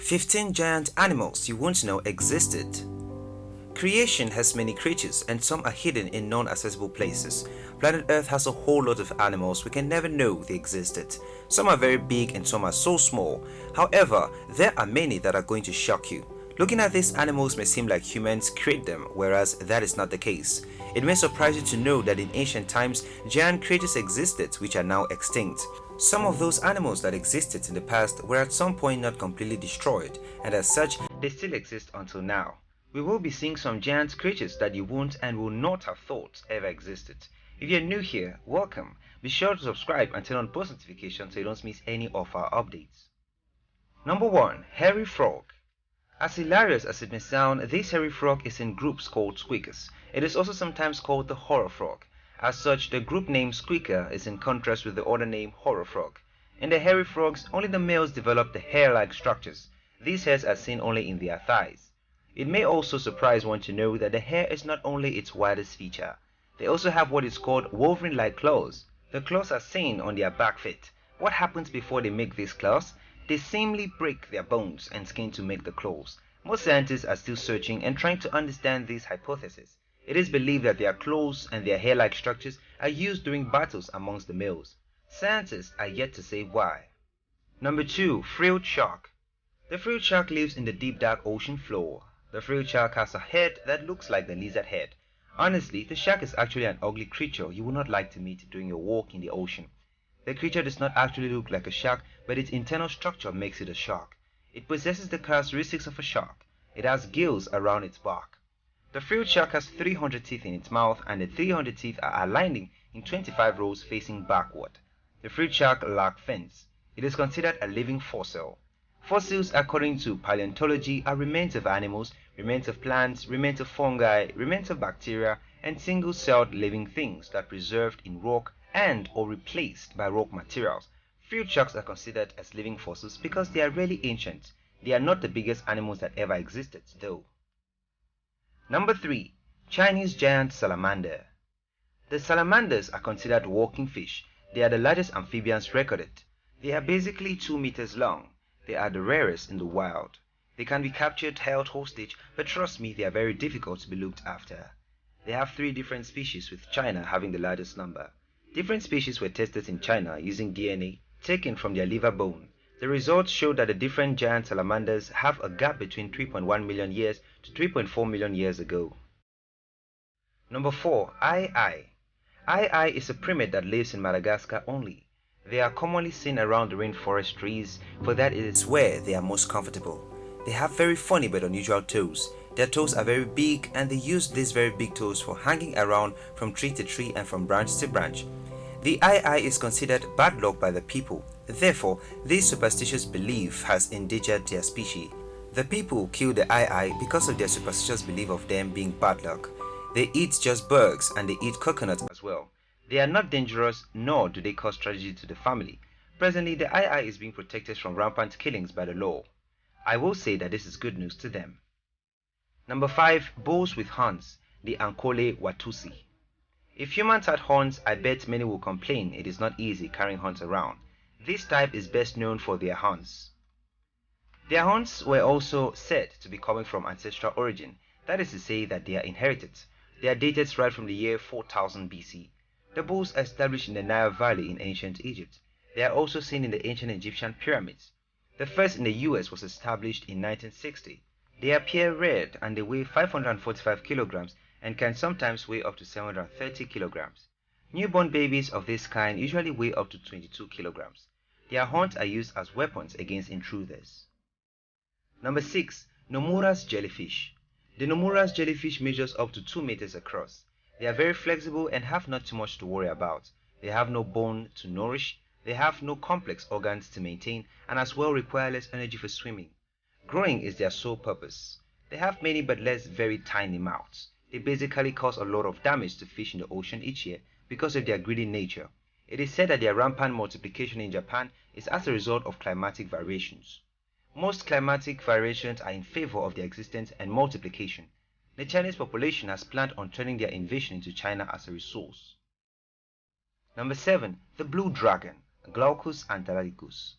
15 giant animals you won't know existed. Creation has many creatures and some are hidden in non-accessible places. Planet Earth has a whole lot of animals we can never know they existed. Some are very big and some are so small. However, there are many that are going to shock you. Looking at these animals may seem like humans create them, whereas that is not the case. It may surprise you to know that in ancient times, giant creatures existed which are now extinct. Some of those animals that existed in the past were at some point not completely destroyed, and as such, they still exist until now. We will be seeing some giant creatures that you won't and will not have thought ever existed. If you're new here, welcome. Be sure to subscribe and turn on post notifications so you don't miss any of our updates. Number 1. Hairy Frog. As hilarious as it may sound, this hairy frog is in groups called squeakers. It is also sometimes called the horror frog. As such, the group name squeaker is in contrast with the other name horror frog. In the hairy frogs, only the males develop the hair-like structures. These hairs are seen only in their thighs. It may also surprise one to know that the hair is not only its widest feature. They also have what is called wolverine-like claws. The claws are seen on their back feet. What happens before they make these claws? They simply break their bones and skin to make the claws. Most scientists are still searching and trying to understand this hypothesis. It is believed that their claws and their hair-like structures are used during battles amongst the males. Scientists are yet to say why. Number 2. Frilled Shark. The frilled shark lives in the deep dark ocean floor. The frilled shark has a head that looks like the lizard head. Honestly, the shark is actually an ugly creature you would not like to meet during your walk in the ocean. The creature does not actually look like a shark, but its internal structure makes it a shark. It possesses the characteristics of a shark. It has gills around its back. The frilled shark has 300 teeth in its mouth, and the 300 teeth are aligning in 25 rows facing backward. The frilled shark lacks fins. It is considered a living fossil. Fossils, according to paleontology, are remains of animals, remains of plants, remains of fungi, remains of bacteria, and single-celled living things that preserved in rock and or replaced by rock materials. Frilled sharks are considered as living fossils because they are really ancient. They are not the biggest animals that ever existed, though. Number 3. Chinese giant salamander. The salamanders are considered walking fish. They are the largest amphibians recorded. They are basically 2 meters long. They are the rarest in the wild. They can be captured, held hostage, but trust me, they are very difficult to be looked after. They have 3 different species, with China having the largest number. Different species were tested in China using DNA taken from their liver bone. The results showed that the different giant salamanders have a gap between 3.1 million years to 3.4 million years ago. Number 4. Ai is a primate that lives in Madagascar only. They are commonly seen around the rainforest trees, for that it is where they are most comfortable. They have very funny but unusual toes. Their toes are very big and they use these very big toes for hanging around from tree to tree and from branch to branch. The Ai is considered bad luck by the people. Therefore, this superstitious belief has endangered their species. The people kill the Ai because of their superstitious belief of them being bad luck. They eat just bugs and they eat coconuts as well. They are not dangerous, nor do they cause tragedy to the family. Presently, the Ai is being protected from rampant killings by the law. I will say that this is good news to them. Number 5. Bulls with horns, the Ankole Watusi. If humans had horns, I bet many will complain it is not easy carrying horns around. This type is best known for their horns. Their horns were also said to be coming from ancestral origin, that is to say that they are inherited. They are dated right from the year 4000 BC. The bulls are established in the Nile Valley in ancient Egypt. They are also seen in the ancient Egyptian pyramids. The first in the US was established in 1960. They appear red and they weigh 545 kilograms and can sometimes weigh up to 730 kilograms. Newborn babies of this kind usually weigh up to 22 kilograms. Their horns are used as weapons against intruders. Number 6. Nomuras jellyfish. The Nomuras jellyfish measures up to 2 meters across. They are very flexible and have not too much to worry about. They have no bone to nourish, they have no complex organs to maintain, and as well require less energy for swimming. Growing is their sole purpose. They have many but less very tiny mouths. They basically cause a lot of damage to fish in the ocean each year because of their greedy nature. It is said that their rampant multiplication in Japan is as a result of climatic variations. Most climatic variations are in favor of their existence and multiplication. The Chinese population has planned on turning their invasion into China as a resource. Number 7. The blue dragon, Glaucus antarcticus.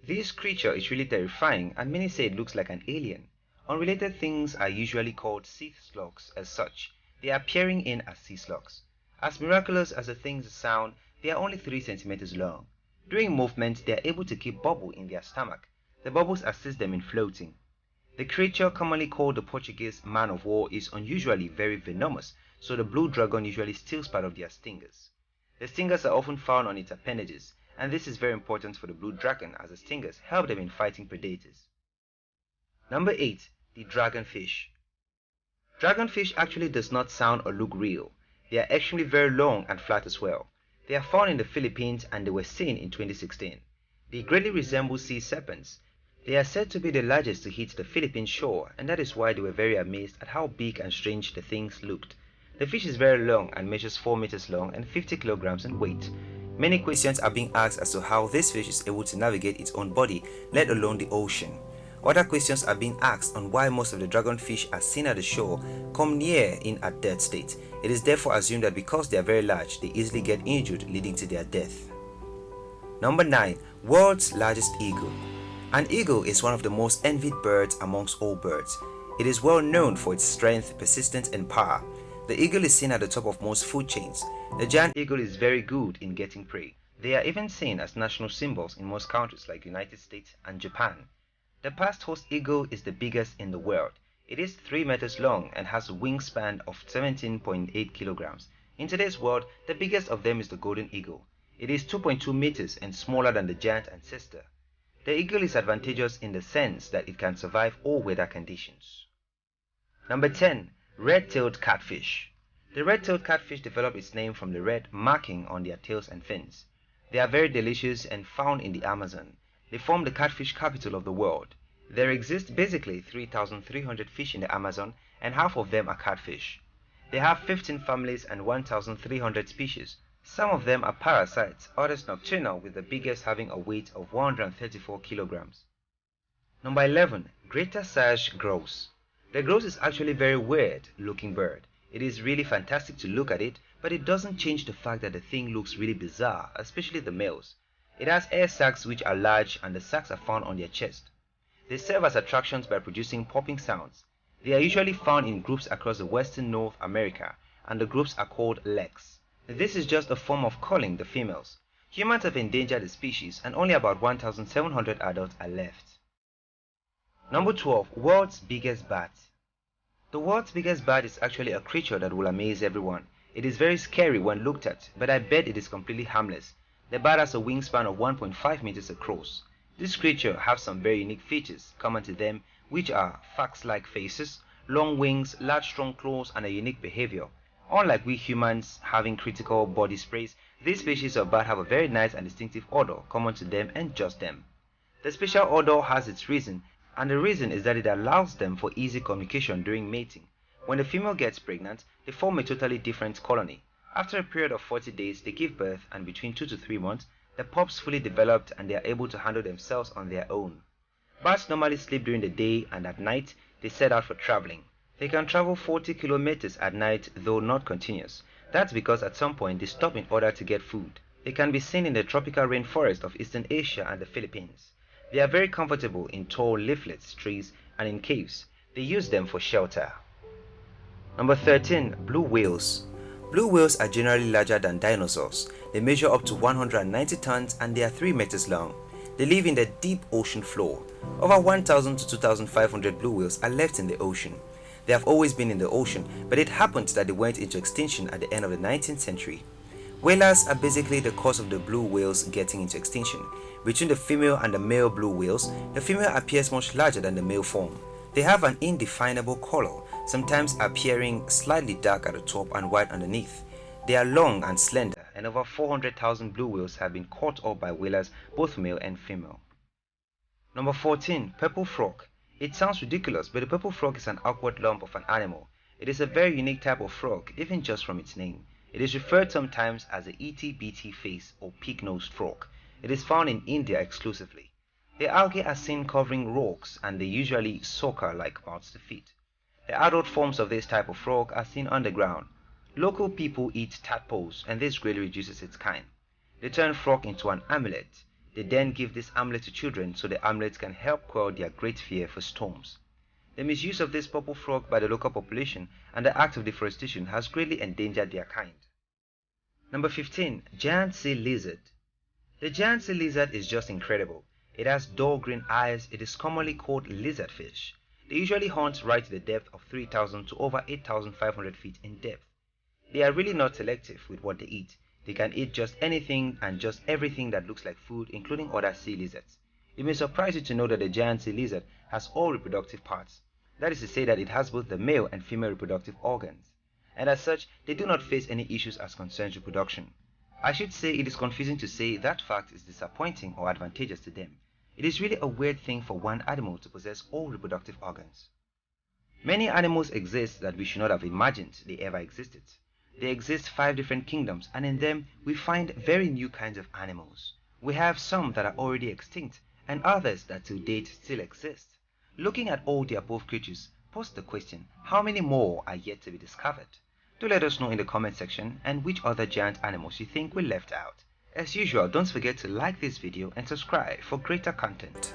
This creature is really terrifying and many say it looks like an alien. Unrelated things are usually called sea slugs as such. They are appearing in as sea slugs. As miraculous as the things sound, they are only 3 centimeters long. During movement, they are able to keep bubble in their stomach. The bubbles assist them in floating. The creature, commonly called the Portuguese man-of-war, is unusually very venomous, so the blue dragon usually steals part of their stingers. The stingers are often found on its appendages, and this is very important for the blue dragon as the stingers help them in fighting predators. Number 8. The dragonfish. Dragonfish actually does not sound or look real. They are actually very long and flat as well. They are found in the Philippines and they were seen in 2016. They greatly resemble sea serpents. They are said to be the largest to hit the Philippine shore, and that is why they were very amazed at how big and strange the things looked. The fish is very long and measures 4 meters long and 50 kilograms in weight. Many questions are being asked as to how this fish is able to navigate its own body, let alone the ocean. Other questions are being asked on why most of the dragonfish as seen at the shore come near in a dead state. It is therefore assumed that because they are very large, they easily get injured, leading to their death. Number 9. World's largest eagle. An eagle is one of the most envied birds amongst all birds. It is well known for its strength, persistence, and power. The eagle is seen at the top of most food chains. The giant eagle is very good in getting prey. They are even seen as national symbols in most countries like United States and Japan. The past host eagle is the biggest in the world. It is 3 meters long and has a wingspan of 17.8 kilograms. In today's world, the biggest of them is the golden eagle. It is 2.2 meters and smaller than the giant ancestor. The eagle is advantageous in the sense that it can survive all weather conditions. Number 10. Red-tailed catfish. The red-tailed catfish developed its name from the red marking on their tails and fins. They are very delicious and found in the Amazon. They form the catfish capital of the world. There exist basically 3,300 fish in the Amazon and half of them are catfish. They have 15 families and 1,300 species. Some of them are parasites, others nocturnal, with the biggest having a weight of 134 kilograms. Number 11. Greater size grouse. The grouse is actually a very weird looking bird. It is really fantastic to look at it, but it doesn't change the fact that the thing looks really bizarre, especially the males. It has air sacs which are large and the sacs are found on their chest. They serve as attractions by producing popping sounds. They are usually found in groups across the western North America, and the groups are called leks. This is just a form of calling the females. Humans have endangered the species and only about 1,700 adults are left. Number 12. World's biggest bat. The world's biggest bat is actually a creature that will amaze everyone. It is very scary when looked at, but I bet it is completely harmless. The bat has a wingspan of 1.5 meters across. This creature has some very unique features common to them, which are fox-like faces, long wings, large strong claws, and a unique behavior. Unlike we humans having critical body sprays, these species of bat have a very nice and distinctive odor common to them and just them. The special odor has its reason, and the reason is that it allows them for easy communication during mating. When the female gets pregnant, they form a totally different colony. After a period of 40 days, they give birth, and between 2 to 3 months, the pups fully developed and they are able to handle themselves on their own. Bats normally sleep during the day, and at night, they set out for traveling. They can travel 40 kilometers at night, though not continuous. That's because at some point they stop in order to get food. They can be seen in the tropical rainforest of Eastern Asia and the Philippines. They are very comfortable in tall leaflets, trees, and in caves. They use them for shelter. Number 13. Blue whales. Blue whales are generally larger than dinosaurs. They measure up to 190 tons and they are 3 meters long. They live in the deep ocean floor. Over 1,000 to 2,500 blue whales are left in the ocean. They have always been in the ocean, but it happened that they went into extinction at the end of the 19th century. Whalers are basically the cause of the blue whales getting into extinction. Between the female and the male blue whales, the female appears much larger than the male form. They have an indefinable color, sometimes appearing slightly dark at the top and white underneath. They are long and slender, and over 400,000 blue whales have been caught up by whalers, both male and female. Number 14. Purple frog. It sounds ridiculous, but the purple frog is an awkward lump of an animal. It is a very unique type of frog, even just from its name. It is referred sometimes as the ET-BT face or pig-nosed frog. It is found in India exclusively. The algae are seen covering rocks and they usually sucker-like mouths to feed. The adult forms of this type of frog are seen underground. Local people eat tadpoles and this greatly reduces its kind. They turn frog into an amulet. They then give this amulet to children so the amulet can help quell their great fear for storms. The misuse of this purple frog by the local population and the act of deforestation has greatly endangered their kind. Number 15. Giant sea lizard. The giant sea lizard is just incredible. It has dull green eyes. It is commonly called lizardfish. They usually hunt right to the depth of 3,000 to over 8,500 feet in depth. They are really not selective with what they eat. They can eat just anything and just everything that looks like food, including other sea lizards. It may surprise you to know that the giant sea lizard has all reproductive parts. That is to say that it has both the male and female reproductive organs. And as such, they do not face any issues as concerns reproduction. I should say it is confusing to say that fact is disappointing or advantageous to them. It is really a weird thing for one animal to possess all reproductive organs. Many animals exist that we should not have imagined they ever existed. There exist 5 different kingdoms, and in them we find very new kinds of animals. We have some that are already extinct and others that to date still exist. Looking at all the above creatures, pose the question, how many more are yet to be discovered? Do let us know in the comment section and which other giant animals you think we left out. As usual, don't forget to like this video and subscribe for greater content.